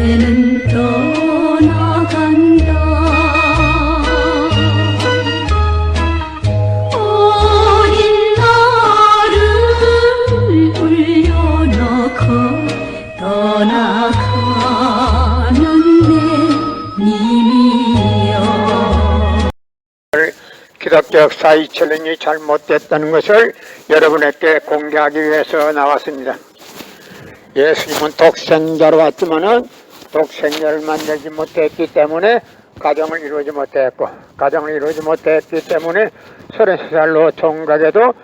배는 떠나간다. 어린 나를 울려놓고 떠나가는 내 님이여. 기독교 역사 2000년이 잘못됐다는 것을 여러분에게 공개하기 위해서 나왔습니다. 예수님은 독생자로 왔지만은 독생자를 만들지 못했기 때문에 가정을 이루지 못했고, 가정을 이루지 못했기 때문에 33살로 총각에도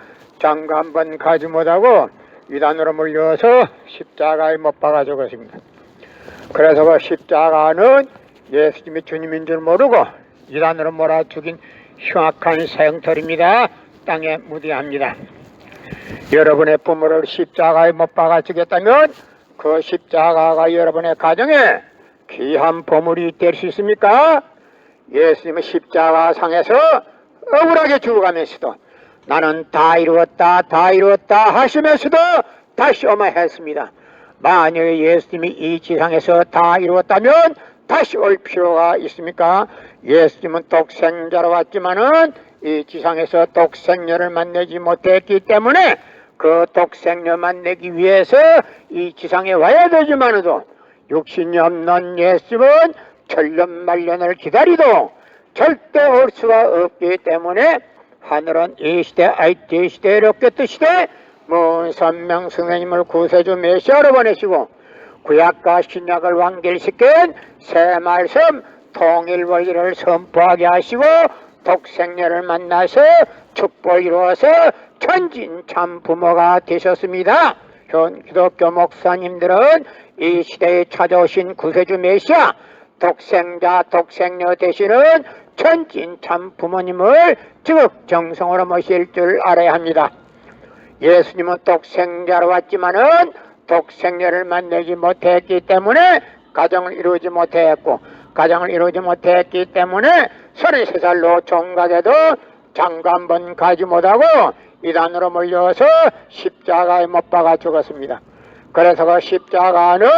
장가 한 번 가지 못하고 이단으로 몰려서 십자가에 못 박아 죽었습니다. 그래서 그 십자가는 예수님이 주님인 줄 모르고 이단으로 몰아 죽인 흉악한 사형털입니다. 땅에 묻어야합니다. 여러분의 부모를 십자가에 못 박아 주겠다면 그 십자가가 여러분의 가정에 귀한 보물이 될 수 있습니까? 예수님은 십자가상에서 억울하게 죽어가면서도 나는 다 이루었다 다 이루었다 하시면서도 다시 오마 했습니다. 만약에 예수님이 이 지상에서 다 이루었다면 다시 올 필요가 있습니까? 예수님은 독생자로 왔지만은 이 지상에서 독생녀를 만나지 못했기 때문에 그 독생녀 만나기 위해서 이 지상에 와야 되지만도 육신이 없는 예수님은 천년만년을 기다리도 절대 올 수가 없기 때문에 하늘은 이 시대 IT 시대 로켓 시대 문선명 선생님을 구세주 메시아로 보내시고 구약과 신약을 완결시킨 새 말씀 통일원리를 선포하게 하시고 독생녀를 만나서 축복을 이루어서 천진참 부모가 되셨습니다. 현 기독교 목사님들은 이 시대에 찾아오신 구세주 메시아 독생자 독생녀 되시는 천진참 부모님을 지극정성으로 모실 줄 알아야 합니다. 예수님은 독생자로 왔지만은 독생녀를 만나지 못했기 때문에 가정을 이루지 못했고, 가정을 이루지 못했기 때문에 33살로 총각에도 장가 한 번 가지 못하고 이단으로 몰려서 십자가에 못 박아 죽었습니다. 그래서 그 십자가는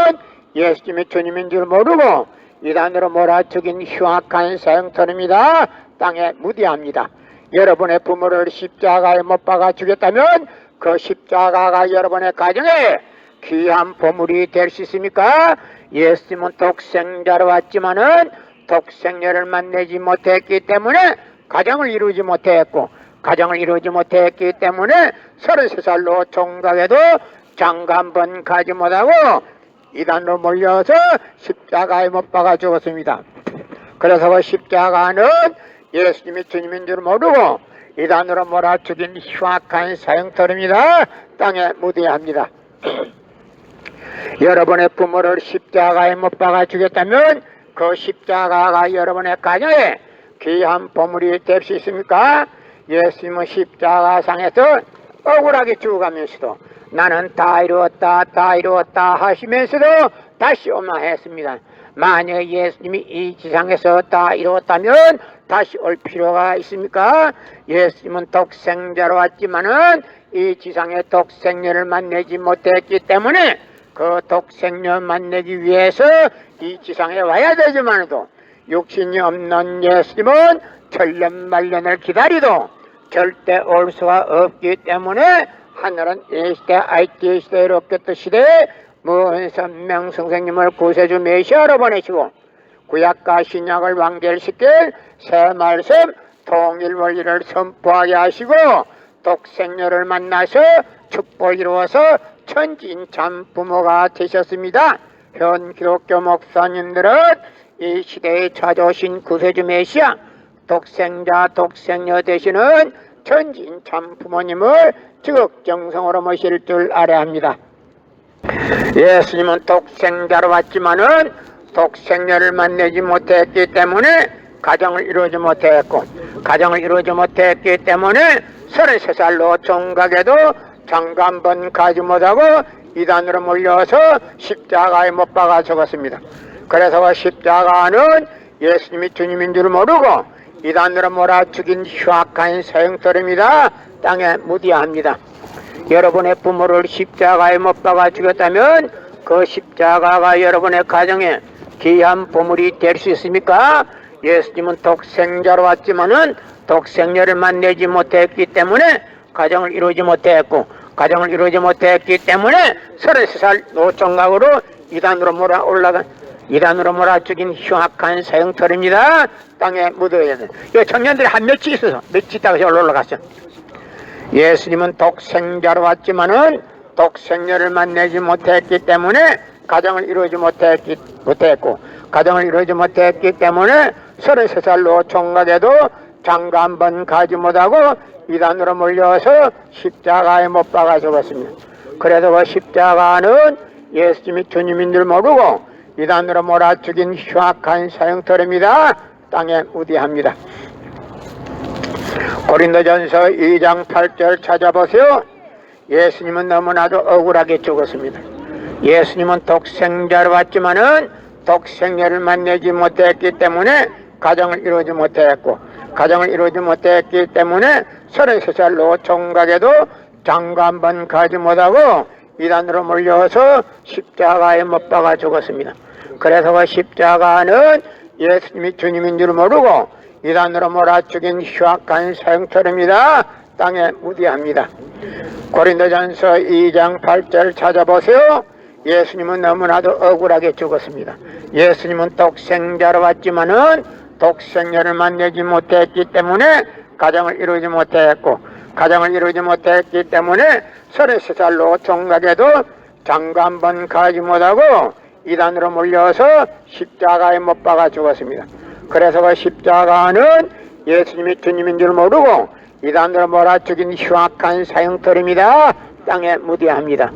예수님이 주님인 줄 모르고 이단으로 몰아 죽인 흉악한 사형터입니다. 땅에 묻어야합니다. 여러분의 부모를 십자가에 못 박아 죽였다면 그 십자가가 여러분의 가정에 귀한 보물이 될 수 있습니까? 예수님은 독생자로 왔지만은 독생녀를 만나지 못했기 때문에 가정을 이루지 못했고, 가정을 이루지 못했기 때문에 33살로 총각에도 장가 한 번 가지 못하고 이단으로 몰려서 십자가에 못 박아 죽었습니다. 그래서 그 십자가는 예수님이 주님인 줄 모르고 이단으로 몰아 죽인 흉악한 사형터입니다. 땅에 묻어야 합니다. 여러분의 부모를 십자가에 못 박아 주겠다면 그 십자가가 여러분의 가정에 귀한 보물이 될 수 있습니까? 예수님은 십자가상에서 억울하게 죽어가면서도 나는 다 이루었다 다 이루었다 하시면서도 다시 오마 했습니다. 만약 예수님이 이 지상에서 다 이루었다면 다시 올 필요가 있습니까? 예수님은 독생자로 왔지만은 이 지상에 독생녀를 만나지 못했기 때문에 그 독생녀 만나기 위해서 이 지상에 와야 되지만도 육신이 없는 예수님은 천년만년을 기다리도 절대 올 수가 없기 때문에 하늘은 이 시대 IT 시대 로켓 시대에 문선명 선생님을 구세주 메시아로 보내시고 구약과 신약을 완결시킬 새 말씀 통일원리를 선포하게 하시고 독생녀를 만나서 축복을 이루어서 천진참 부모가 되셨습니다. 현 기독교 목사님들은 이 시대에 찾아오신 구세주 메시아 독생자 독생녀 되시는 천진참 부모님을 지극정성으로 모실 줄 알아야 합니다. 예수님은 독생자로 왔지만은 독생녀를 만나지 못했기 때문에 가정을 이루지 못했고, 가정을 이루지 못했기 때문에 33살로 총각에도 장가 한 번 가지 못하고 이단으로 몰려서 십자가에 못 박아 죽었습니다. 그래서 그 십자가는 예수님이 주님인 줄 모르고 이단으로 몰아 죽인 흉악한 사형터입니다. 땅에 묻어야 합니다. 여러분의 부모를 십자가에 못 박아 죽였다면 그 십자가가 여러분의 가정에 귀한 보물이 될 수 있습니까? 예수님은 독생자로 왔지만은 독생녀를 만나지 못했기 때문에 가정을 이루지 못했고, 가정을 이루지 못했기 때문에 33살 노총각으로 이단으로 몰아 죽인 흉악한 사형털입니다. 땅에 묻어야 돼. 이 청년들이 한 며칠 있어서 며칠 있다가 올라갔어. 예수님은 독생자로 왔지만은 독생녀를 만나지 못했기 때문에 가정을 이루지 못했고, 가정을 이루지 못했기 때문에 33살 노총각에도 장가 한 번 가지 못하고 이단으로 몰려서 십자가에 못 박아 죽었습니다. 그래서 그 십자가는 예수님이 주님인 줄 모르고 이단으로 몰아 죽인 흉악한 사형털입니다. 땅에 무디합니다. 고린도전서 2장 8절 찾아보세요. 예수님은 너무나도 억울하게 죽었습니다. 예수님은 독생자로 왔지만은 독생녀를 만나지 못했기 때문에 가정을 이루지 못했고, 가정을 이루지 못했기 때문에 33살 노총각에도 장가 한 번 가지 못하고 이단으로 몰려서 십자가에 못 박아 죽었습니다. 그래서 그 십자가는 예수님이 주님인 줄 모르고 이단으로 몰아 죽인 흉악한 사형털입니다. 땅에 무디합니다. 고린도전서 2장 8절 찾아보세요. 예수님은 너무나도 억울하게 죽었습니다. 예수님은 독생자로 왔지만은 독생녀를 만나지 못했기 때문에 가정을 이루지 못했고, 가정을 이루지 못했기 때문에 33살 노총각에도 장가 한 번 가지 못하고 이단으로 몰려서 십자가에 못 박아 죽었습니다. 그래서 그 십자가는 예수님이 주님인 줄 모르고 이단으로 몰아 죽인 흉악한 사형털입니다. 땅에 무디합니다.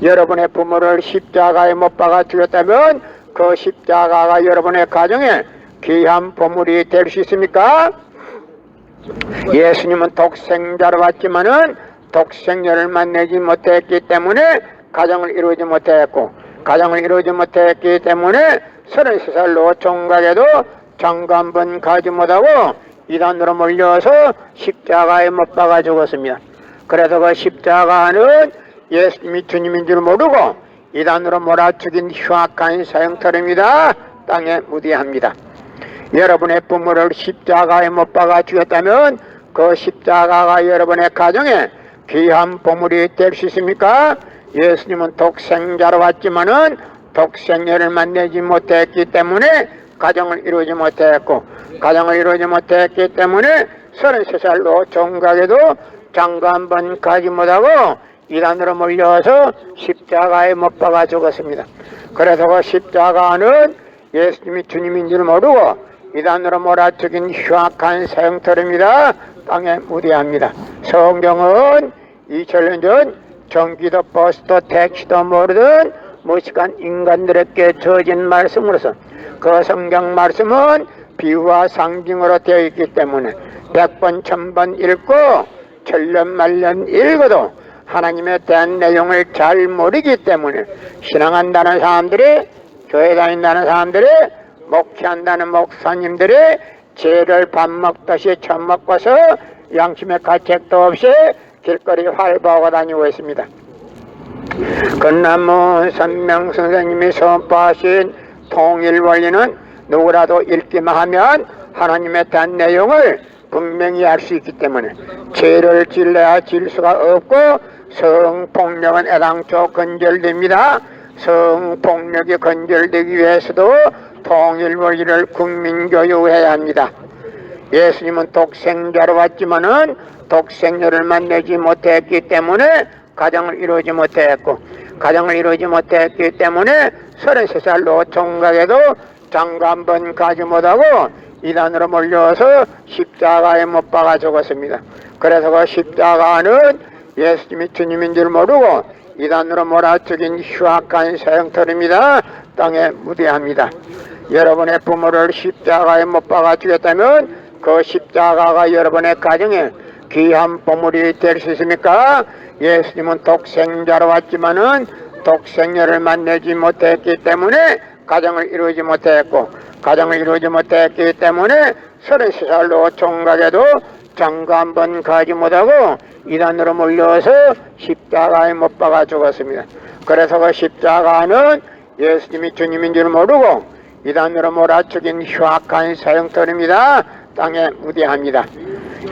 여러분의 부모를 십자가에 못 박아 죽였다면 그 십자가가 여러분의 가정에 귀한 보물이 될 수 있습니까? 예수님은 독생자로 왔지만은 독생녀를 만나지 못했기 때문에 가정을 이루지 못했고, 가정을 이루지 못했기 때문에 33살 노총각에도 장가 한 번 가지 못하고 이단으로 몰려서 십자가에 못 박아 죽었습니다. 그래서 그 십자가는 예수님이 주님인 줄 모르고 이단으로 몰아 죽인 흉악한 사형털입니다. 땅에 무디합니다. 여러분의 부모를 십자가에 못 박아 죽였다면 그 십자가가 여러분의 가정에 귀한 보물이 될 수 있습니까? 예수님은 독생자로 왔지만은 독생녀를 만나지 못했기 때문에 가정을 이루지 못했고, 가정을 이루지 못했기 때문에 33살 노총각에도 장가 한 번 가지 못하고 이단으로 몰려서 십자가에 못 박아 죽었습니다. 그래서 그 십자가는 예수님이 주님인 줄 모르고 이단으로 몰아 죽인 흉악한 사형털입니다. 땅에 무디합니다. 성경은 2000년 전 전기도 버스도 택시도 모르던 무식한 인간들에게 주어진 말씀으로서 그 성경 말씀은 비유와 상징으로 되어 있기 때문에 100번 1000번 읽고 천년 만년 읽어도 하나님에 대한 내용을 잘 모르기 때문에 신앙한다는 사람들이, 교회 다닌다는 사람들이, 목회한다는 목사님들이 죄를 밥 먹듯이 처먹고서 양심의 가책도 없이 길거리 활보하고 다니고 있습니다. 건남무 선명 선생님이 선포하신 통일 원리는 누구라도 읽기만 하면 하나님에 대한 내용을 분명히 알 수 있기 때문에 죄를 질러야 질 수가 없고 성폭력은 애당초 건절됩니다. 성폭력이 건절되기 위해서도 통일 원리를 국민교육해야 합니다. 예수님은 독생자로 왔지만은 독생녀를 만나지 못했기 때문에 가정을 이루지 못했고, 가정을 이루지 못했기 때문에 33살 노총각에도 장가 한 번 가지 못하고 이단으로 몰려서 십자가에 못 박아 죽었습니다. 그래서 그 십자가는 예수님이 주님인 줄 모르고 이단으로 몰아 죽인 흉악한 사형털입니다. 땅에 무디합니다. 여러분의 부모를 십자가에 못 박아 죽였다면 그 십자가가 여러분의 가정에 귀한 보물이 될 수 있습니까? 예수님은 독생자로 왔지만은 독생녀를 만나지 못했기 때문에 가정을 이루지 못했고, 가정을 이루지 못했기 때문에 33살 노총각에도 장가 한 번 가지 못하고 이단으로 몰려서 십자가에 못 박아 죽었습니다. 그래서 그 십자가는 예수님이 주님인 줄 모르고 이단으로 몰아죽인 흉악한 사형터입니다. 땅에 무대합니다.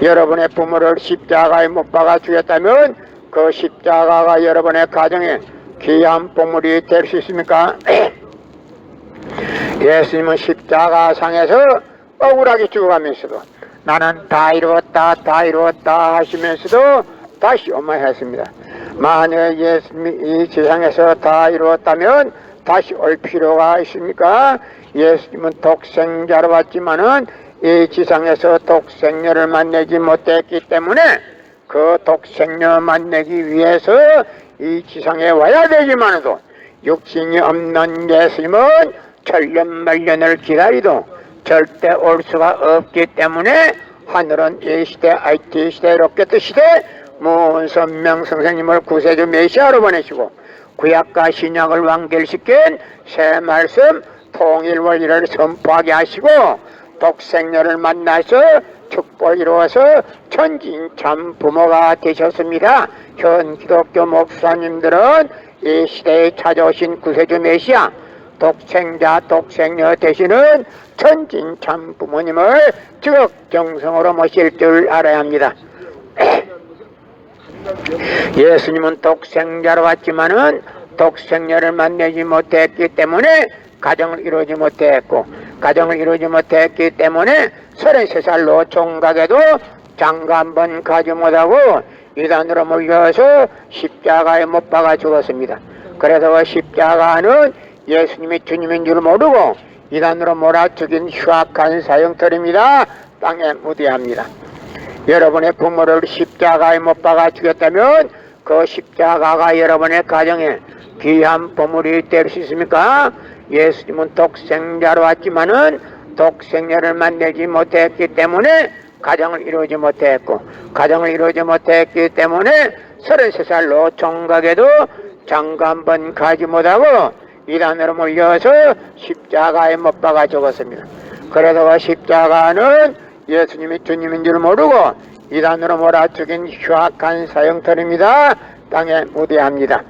여러분의 부모를 십자가에 못 박아 죽였다면 그 십자가가 여러분의 가정에 귀한 보물이 될 수 있습니까? 예수님은 십자가 상에서 억울하게 죽어가면서도 나는 다 이루었다 다 이루었다 하시면서도 다시 오마했습니다. 만약 예수님이 이 세상에서 다 이루었다면 다시 올 필요가 있습니까? 예수님은 독생자로 왔지만은 이 지상에서 독생녀를 만나지 못했기 때문에 그 독생녀 만나기 위해서 이 지상에 와야 되지만도 육신이 없는 예수님은 천년만년을 기다리도 절대 올 수가 없기 때문에 하늘은 이 시대 IT 시대 로켓 시대 문선명 선생님을 구세주 메시아로 보내시고 구약과 신약을 완결시킨 새 말씀 통일 원리를 선포하게 하시고 독생녀를 만나서 축복을 이루어서 천진참 부모가 되셨습니다. 현 기독교 목사님들은 이 시대에 찾아오신 구세주 메시아 독생자 독생녀 되시는 천진참 부모님을 지극정성으로 모실 줄 알아야 합니다. 예수님은 독생자로 왔지만은 독생녀를 만나지 못했기 때문에 가정을 이루지 못했고 가정을 이루지 못했기 때문에 33살로 총각에도 장가 한번 가지 못하고 이단으로 몰려서 십자가에 못 박아 죽었습니다. 그래서 그 십자가는 예수님이 주님인 줄 모르고 이단으로 몰아 죽인 흉악한 사형터입니다. 땅에 무대합니다. 여러분의 부모를 십자가에 못 박아 죽였다면 그 십자가가 여러분의 가정에 귀한 보물이 될 수 있습니까? 예수님은 독생자로 왔지만은 독생녀를 만나지 못했기 때문에 가정을 이루지 못했고 가정을 이루지 못했기 때문에 33살로 총각에도 장가 한번 가지 못하고 이단으로 몰려서 십자가에 못 박아 죽었습니다. 그래서 그 십자가는 예수님이 주님인 줄 모르고 이단으로 몰아 죽인 흉악한 사형터입니다. 땅에 무대합니다.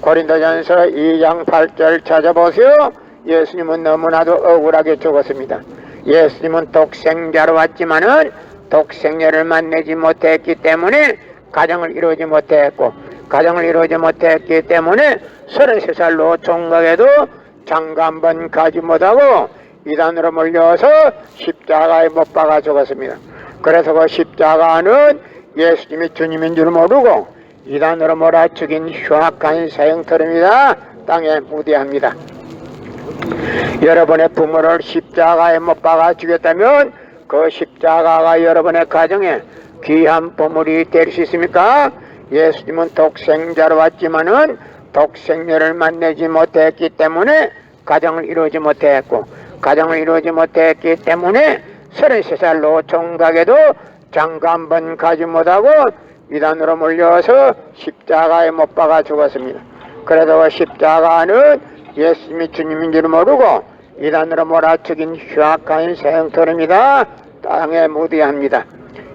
고린도전서 2장 8절 찾아보세요. 예수님은 너무나도 억울하게 죽었습니다. 예수님은 독생자로 왔지만은 독생녀를 만나지 못했기 때문에 가정을 이루지 못했고 가정을 이루지 못했기 때문에 33살로 총각에도 장가 한번 가지 못하고 이단으로 몰려서 십자가에 못 박아 죽었습니다. 그래서 그 십자가는 예수님이 주님인 줄 모르고 이단으로 몰아 죽인 흉악한 사형터입니다. 땅에 무대합니다. 여러분의 부모를 십자가에 못 박아 죽였다면 그 십자가가 여러분의 가정에 귀한 보물이 될 수 있습니까? 예수님은 독생자로 왔지만은 독생녀를 만나지 못했기 때문에 가정을 이루지 못했고 가정을 이루지 못했기 때문에 33살로 총각에도 장가 한번 가지 못하고 이단으로 몰려서 십자가에 못 박아 죽었습니다. 그래도 그 십자가는 예수님이 주님인 줄 모르고 이단으로 몰아 죽인 흉악한 사형터입니다. 땅에 무대합니다.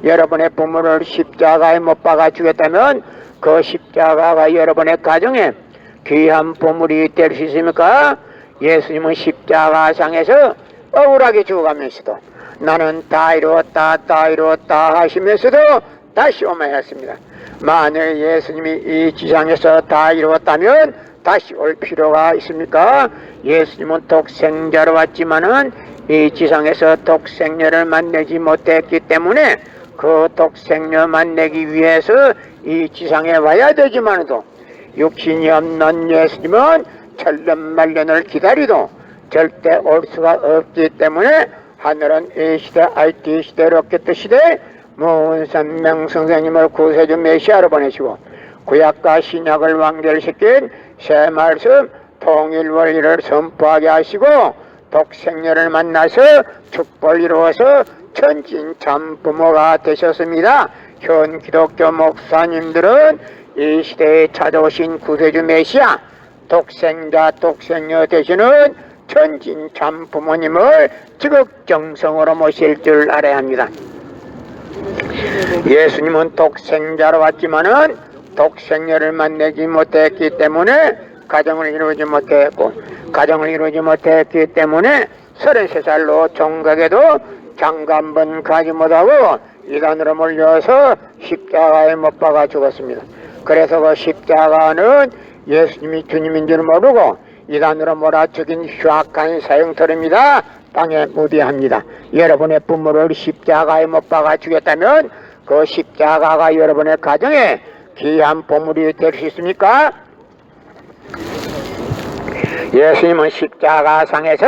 여러분의 부모를 십자가에 못 박아 죽였다면 그 십자가가 여러분의 가정에 귀한 보물이 될 수 있습니까? 예수님은 십자가상에서 억울하게 죽어가면서도 나는 다 이루었다 다 이루었다 하시면서도 다시 오마했습니다. 만일 예수님이 이 지상에서 다 이루었다면 다시 올 필요가 있습니까? 예수님은 독생자로 왔지만은 이 지상에서 독생녀를 만나지 못했기 때문에 그 독생녀 만나기 위해서 이 지상에 와야 되지만도 육신이 없는 예수님은 천년만년을 기다리도 절대 올 수가 없기 때문에 하늘은 이 시대 IT 시대 로켓 시대 문선명 선생님을 구세주 메시아로 보내시고 구약과 신약을 완결시킨 새 말씀 통일 원리를 선포하게 하시고 독생녀를 만나서 축복을 이루어서 천진참 부모가 되셨습니다. 현 기독교 목사님들은 이 시대에 찾아오신 구세주 메시아 독생자 독생녀 되시는 천진참 부모님을 지극정성으로 모실 줄 알아야 합니다. 예수님은 독생자로 왔지만은 독생녀를 만나지 못했기 때문에 가정을 이루지 못했고, 가정을 이루지 못했기 때문에 33살로 총각에도 장가 한 번 가지 못하고 이단으로 몰려서 십자가에 못 박아 죽었습니다. 그래서 그 십자가는 예수님이 주님인 줄 모르고 이단으로 몰아죽인 흉악한 사형터입니다. 땅에 무디합니다. 여러분의 부모를 십자가에 못 박아 죽였다면 그 십자가가 여러분의 가정에 귀한 보물이 될 수 있습니까? 예수님은 십자가상에서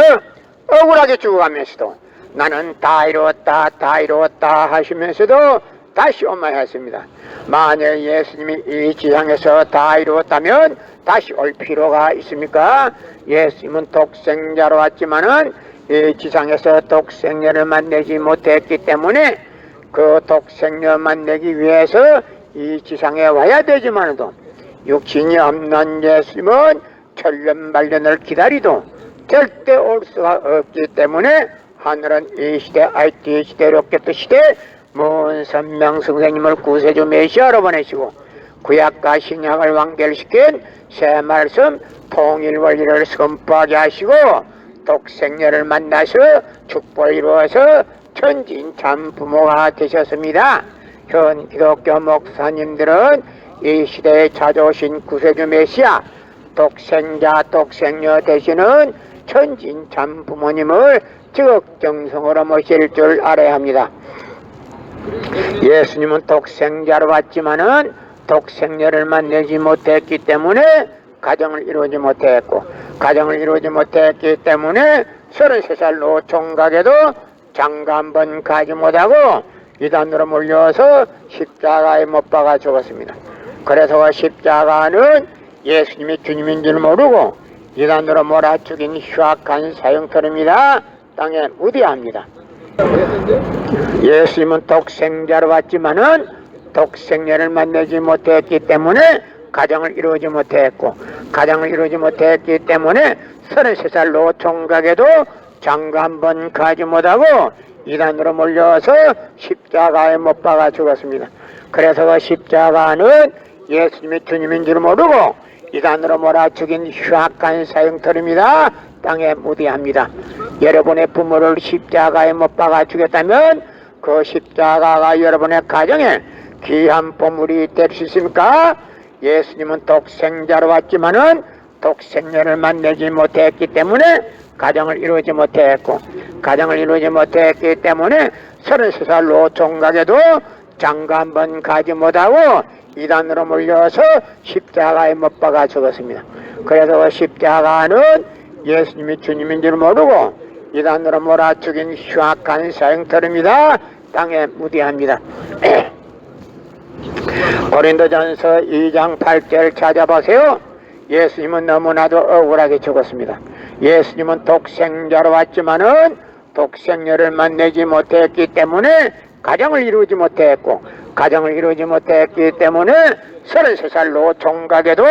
억울하게 죽어가면서도 나는 다 이루었다 다 이루었다 하시면서도 다시 오마했습니다. 만약 예수님이 이 지상에서 다 이루었다면 다시 올 필요가 있습니까? 예수님은 독생자로 왔지만은 이 지상에서 독생녀를 만나지 못했기 때문에 그 독생녀 만나기 위해서 이 지상에 와야 되지만도 육신이 없는 예수님은 천년만년을 기다리도 절대 올 수가 없기 때문에 하늘은 이 시대 IT 시대 로켓 시대 문선명 선생님을 구세주 메시아로 보내시고 구약과 신약을 완결시킨 새 말씀 통일 원리를 선포하게 하시고 독생녀를 만나서 축복을 이루어서 천진 참 부모가 되셨습니다. 현 기독교 목사님들은 이 시대에 찾아오신 구세주 메시아 독생자 독생녀 되시는 천진 참 부모님을 지극정성으로 모실 줄 알아야 합니다. 예수님은 독생자로 왔지만은 독생녀를 만나지 못했기 때문에 가정을 이루지 못했고, 가정을 이루지 못했기 때문에 33살로 총각에도 장가 한 번 가지 못하고 이단으로 몰려서 십자가에 못 박아 죽었습니다. 그래서 십자가는 예수님이 주님인 줄 모르고 이단으로 몰아 죽인 흉악한 사형터입니다. 땅에 무디합니다. 예수님은 독생자로 왔지만은 독생녀를 만나지 못했기 때문에 가정을 이루지 못했고, 가정을 이루지 못했기 때문에 33살로 총각에도 장가 한 번 가지 못하고 이단으로 몰려서 십자가에 못 박아 죽었습니다. 그래서 그 십자가는 예수님이 주님인 줄 모르고 이단으로 몰아 죽인 흉악한 사형터입니다. 땅에 무디합니다. 여러분의 부모를 십자가에 못 박아 죽였다면 그 십자가가 여러분의 가정에 귀한 보물이 될 수 있습니까? 예수님은 독생자로 왔지만은 독생녀를 만나지 못했기 때문에 가정을 이루지 못했고, 가정을 이루지 못했기 때문에 33살로 총각에도 장가 한 번 가지 못하고 이단으로 몰려서 십자가에 못 박아 죽었습니다. 그래서 그 십자가는 예수님이 주님인 줄 모르고 이단으로 몰아 죽인 흉악한 사형터입니다. 땅에 무디합니다. 고린도전서 2장 8절 찾아보세요. 예수님은 너무나도 억울하게 죽었습니다. 예수님은 독생자로 왔지만은 독생녀를 만나지 못했기 때문에 가정을 이루지 못했고, 가정을 이루지 못했기 때문에 33살로 총각에도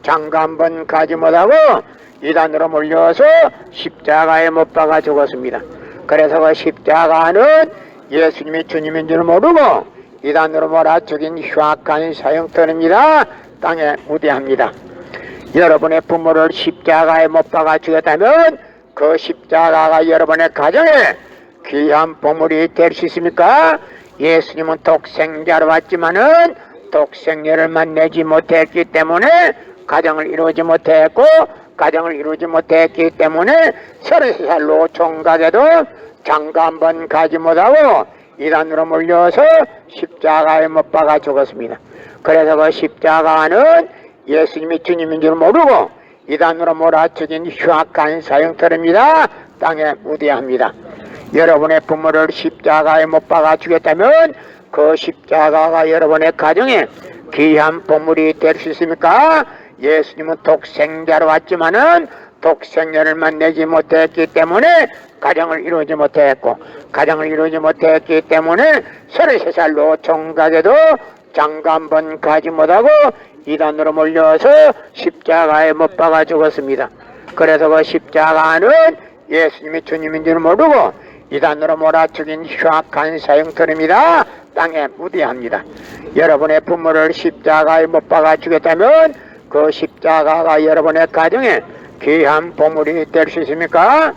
장가 한 번 가지 못하고 이단으로 몰려서 십자가에 못 박아 죽었습니다. 그래서 그 십자가는 예수님이 주님인 줄 모르고 이단으로 몰아 죽인 흉악한 사형터입니다. 땅에 무디합니다. 여러분의 부모를 십자가에 못 박아 죽였다면 그 십자가가 여러분의 가정에 귀한 보물이 될 수 있습니까? 예수님은 독생자로 왔지만은 독생녀를 만나지 못했기 때문에 가정을 이루지 못했고, 가정을 이루지 못했기 때문에 33살로 총각에도 장가 한 번 가지 못하고 이단으로 몰려서 십자가에 못 박아 죽었습니다. 그래서 그 십자가는 예수님이 주님인 줄 모르고 이단으로 몰아 죽인 흉악한 사형터입니다. 땅에 무디합니다. 여러분의 부모를 십자가에 못 박아 죽였다면 그 십자가가 여러분의 가정에 귀한 보물이 될 수 있습니까? 예수님은 독생자로 왔지만은 독생녀를 만나지 못했기 때문에 가정을 이루지 못했고, 가정을 이루지 못했기 때문에 33살로 총각에도 장가 한 번 가지 못하고 이단으로 몰려서 십자가에 못 박아 죽었습니다. 그래서 그 십자가는 예수님이 주님인 줄 모르고 이단으로 몰아죽인 흉악한 사형터입니다. 땅에 무대합니다. 여러분의 부모를 십자가에 못 박아 죽였다면 그 십자가가 여러분의 가정에 귀한 보물이 될 수 있습니까?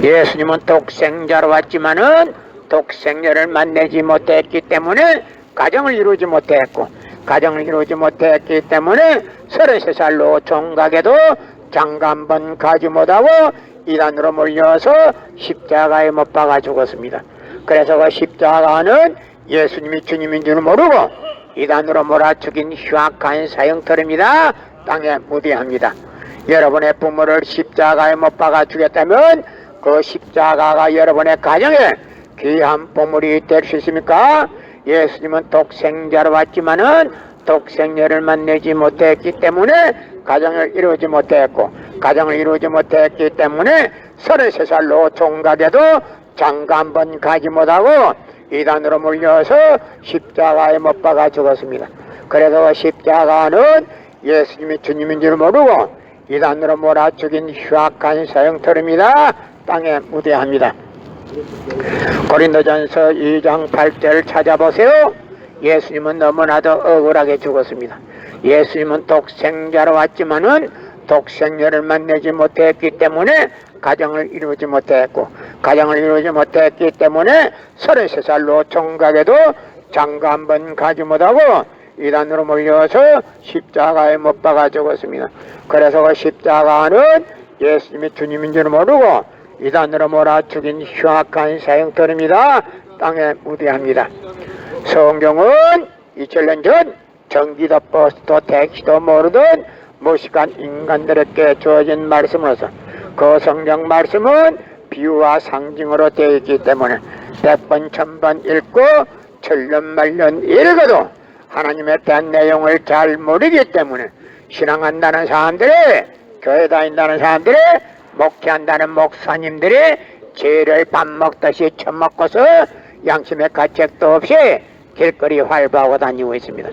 예수님은 독생자로 왔지만은 독생녀를 만나지 못했기 때문에 가정을 이루지 못했고, 가정을 이루지 못했기 때문에 33살로 총각에도 장가 한 번 가지 못하고 이단으로 몰려서 십자가에 못 박아 죽었습니다. 그래서 그 십자가는 예수님이 주님인 줄 모르고 이단으로 몰아 죽인 흉악한 사형터입니다. 땅에 무대합니다. 여러분의 부모를 십자가에 못 박아 죽였다면 그 십자가가 여러분의 가정에 귀한 보물이 될 수 있습니까? 예수님은 독생자로 왔지만은 독생녀를 만나지 못했기 때문에 가정을 이루지 못했고, 가정을 이루지 못했기 때문에 33살로 총각에도 장가 한 번 가지 못하고 이단으로 몰려서 십자가에 못 박아 죽었습니다. 그래서 십자가는 예수님이 주님인 줄 모르고 이단으로 몰아 죽인 흉악한 사형터입니다. 땅에 무대합니다. 고린도전서 2장 8절을 찾아보세요. 예수님은 너무나도 억울하게 죽었습니다. 예수님은 독생자로 왔지만은 독생녀를 만나지 못했기 때문에 가정을 이루지 못했고, 가정을 이루지 못했기 때문에 33살로 총각에도 장가 한 번 가지 못하고 이단으로 몰려서 십자가에 못 박아 죽었습니다. 그래서 그 십자가는 예수님이 주님인 줄 모르고 이단으로 몰아 죽인 흉악한 사형터입니다. 땅에 무대합니다. 성경은 2000년 전 전기도 버스도 택시도 모르던 무식한 인간들에게 주어진 말씀으로서 그 성경 말씀은 비유와 상징으로 되어 있기 때문에 100번 1000번 읽고 천년만년 읽어도 하나님에 대한 내용을 잘 모르기 때문에 신앙한다는 사람들이, 교회 다닌다는 사람들이, 목회한다는 목사님들이 죄를 밥 먹듯이 처먹고서 양심의 가책도 없이 길거리 활보하고 다니고 있습니다.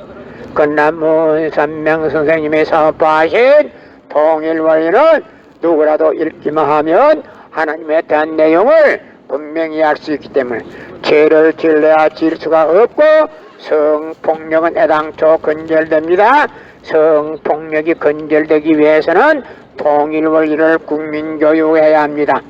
그러나 문선명 선생님이 선포하신 통일원리는 누구라도 읽기만 하면 하나님에 대한 내용을 분명히 알 수 있기 때문에 죄를 질러야 질 수가 없고 성폭력은 애당초 근절됩니다. 성폭력이 근절되기 위해서는 통일원리를 국민교육해야 합니다.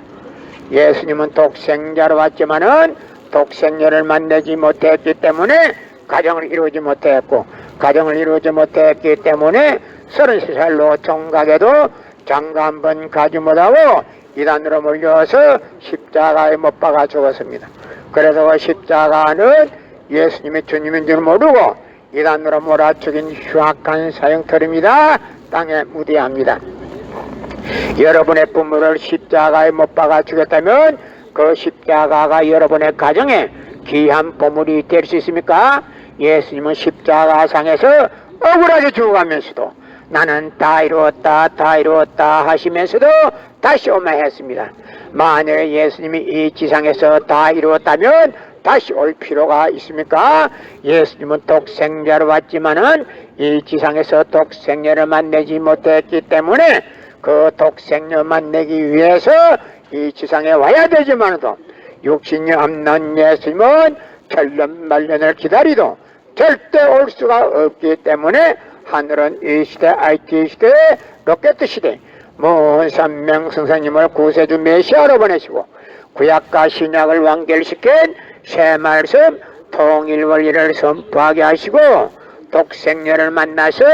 예수님은 독생자로 왔지만은 독생녀를 만나지 못했기 때문에 가정을 이루지 못했고, 가정을 이루지 못했기 때문에 33살로 총각에도 장가 한 번 가지 못하고 이단으로 몰려서 십자가에 못 박아 죽었습니다. 그래서 그 십자가는 예수님이 주님인 줄 모르고 이단으로 몰아 죽인 흉악한 사형터입니다. 땅에 무대합니다. 여러분의 부모를 십자가에 못 박아 죽였다면 그 십자가가 여러분의 가정에 귀한 보물이 될 수 있습니까? 예수님은 십자가상에서 억울하게 죽어가면서도 나는 다 이루었다 다 이루었다 하시면서도 다시 오마 했습니다. 만일 예수님이 이 지상에서 다 이루었다면 다시 올 필요가 있습니까? 예수님은 독생자로 왔지만은 이 지상에서 독생녀를 만나지 못했기 때문에 그 독생녀 만나기 위해서 이 지상에 와야 되지만도 육신이 없는 예수님은 천년만년을 기다리도 절대 올 수가 없기 때문에 하늘은 이 시대 IT 시대 로켓 시대 문선명 선생님을 구세주 메시아로 보내시고 구약과 신약을 완결시킨 새 말씀 통일원리를 선포하게 하시고 독생녀를 만나서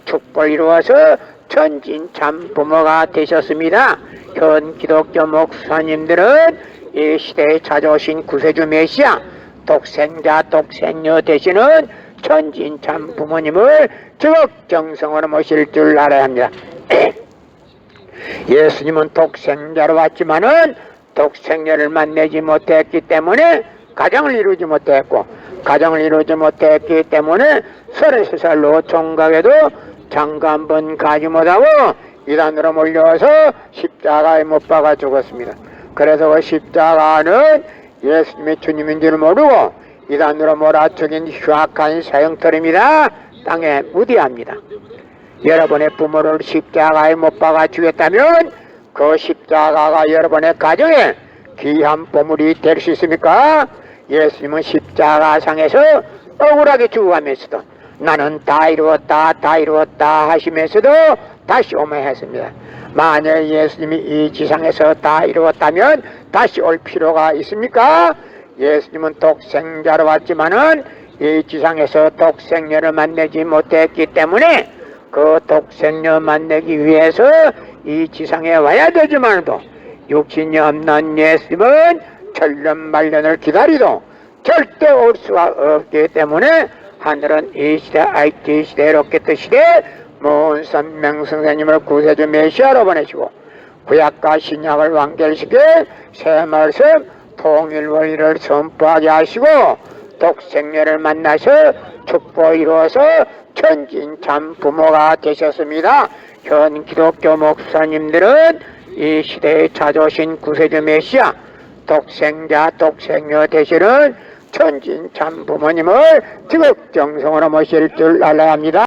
축복을 이루어서 천진참 부모가 되셨습니다. 현 기독교 목사님들은 이 시대에 찾아오신 구세주 메시아 독생자 독생녀 되시는 천진참 부모님을 적극정성으로 모실 줄 알아야 합니다. 예수님은 독생자로 왔지만은 독생녀를 만나지 못했기 때문에 가정을 이루지 못했고, 가정을 이루지 못했기 때문에 33살로 총각에도 장가 한 번 가지 못하고 이단으로 몰려서 십자가에 못 박아 죽었습니다. 그래서 그 십자가는 예수님이 주님인 줄 모르고 이단으로 몰아 죽인 흉악한 사형터입니다. 땅에 무대합니다. 여러분의 부모를 십자가에 못 박아 죽였다면 그 십자가가 여러분의 가정에 귀한 보물이 될 수 있습니까? 예수님은 십자가상에서 억울하게 죽어가면서도 나는 다 이루었다 다 이루었다 하시면서도 다시 오매했습니다. 만약 예수님이 이 지상에서 다 이루었다면 다시 올 필요가 있습니까? 예수님은 독생자로 왔지만은 이 지상에서 독생녀를 만나지 못했기 때문에 그 독생녀 만나기 위해서 이 지상에 와야 되지만도 육신이 없는 예수님은 천년만년을 기다리도 절대 올 수가 없기 때문에 하늘은 이 시대 IT 시대 로켓 시대 문선명선생님을 구세주 메시아로 보내시고 구약과 신약을 완결시켜 새 말씀 통일 원리를 선포하게 하시고 독생녀를 만나서 축복 이루어서 천진 참 부모가 되셨습니다. 현 기독교 목사님들은 이 시대에 찾아오신 구세주 메시아 독생자 독생녀 되시는 천진 참 부모님을 지극정성으로 모실 줄 알아야 합니다.